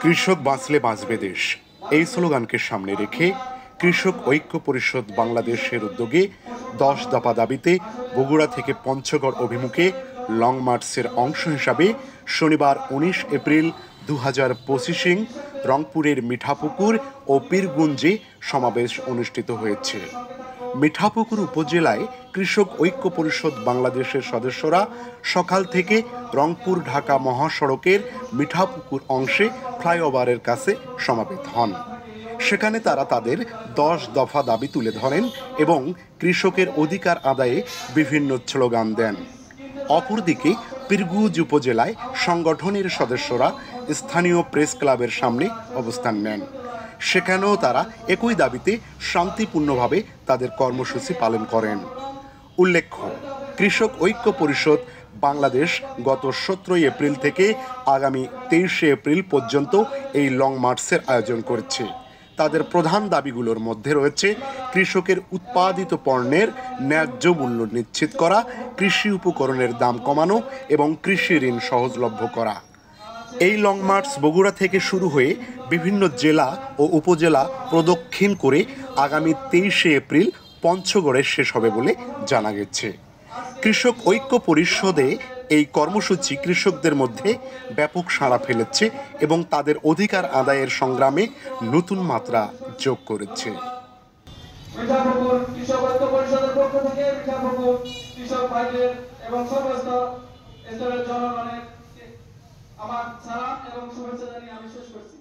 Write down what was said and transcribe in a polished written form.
কৃষক বাঁচলে বাঁচবে দেশ এই স্লোগানকে সামনে রেখে কৃষক ঐক্য পরিষদ বাংলাদেশের উদ্যোগে ১০ দফা দাবিতে বগুড়া থেকে পঞ্চগড় অভিমুখে লং মার্চের অংশ হিসাবে শনিবার ১৯ এপ্রিল ২০২৫ রংপুরের মিঠাপুকুর ও পীরগুঞ্জে সমাবেশ অনুষ্ঠিত হয়েছে। মিঠাপুকুর উপজেলায় কৃষক ঐক্য পরিষদ বাংলাদেশের সদস্যরা সকাল থেকে রংপুর ঢাকা মহাসড়কের মিঠাপুকুর অংশে ফ্লাইওভারের কাছে সমবেত হন। সেখানে তারা তাদের ১০ দফা দাবি তুলে ধরেন এবং কৃষকের অধিকার আদায়ে বিভিন্ন স্লোগান দেন। অপরদিকে পীরগুঞ্জ উপজেলায় সংগঠনের সদস্যরা স্থানীয় প্রেস ক্লাবের সামনে অবস্থান নেন। সেখানেও তারা একই দাবিতে শান্তিপূর্ণভাবে তাদের কর্মসূচি পালন করেন। উল্লেখ্য, কৃষক ঐক্য পরিষদ বাংলাদেশ গত ১৭ এপ্রিল থেকে আগামী ২৩ এপ্রিল পর্যন্ত এই লং মার্চের আয়োজন করছে। তাদের প্রধান দাবিগুলোর মধ্যে রয়েছে কৃষকের উৎপাদিত পণ্যের ন্যায্য মূল্য নিশ্চিত করা, কৃষি উপকরণের দাম কমানো এবং কৃষি ঋণ সহজলভ্য করা। এই লং মার্চ বগুড়া থেকে শুরু হয়ে বিভিন্ন জেলা ও উপজেলা প্রদক্ষিণ করে আগামী ২৩ এপ্রিল পঞ্চগড়ে শেষ হবে বলে জানা গেছে। কৃষক ঐক্য পরিষদে এই কর্মসূচি কৃষকদের মধ্যে ব্যাপক সাড়া ফেলেছে এবং তাদের অধিকার আদায়ের সংগ্রামে নতুন মাত্রা যোগ করেছে। মিঠাপুকুর কৃষক ঐক্য পরিষদের পক্ষ থেকে মিঠাপুকুর কৃষক ভাইদের এবং সমস্ত স্তরের জনগণের আমার সালাম এবং শুভেচ্ছা জানিয়ে আমি শেষ করছি।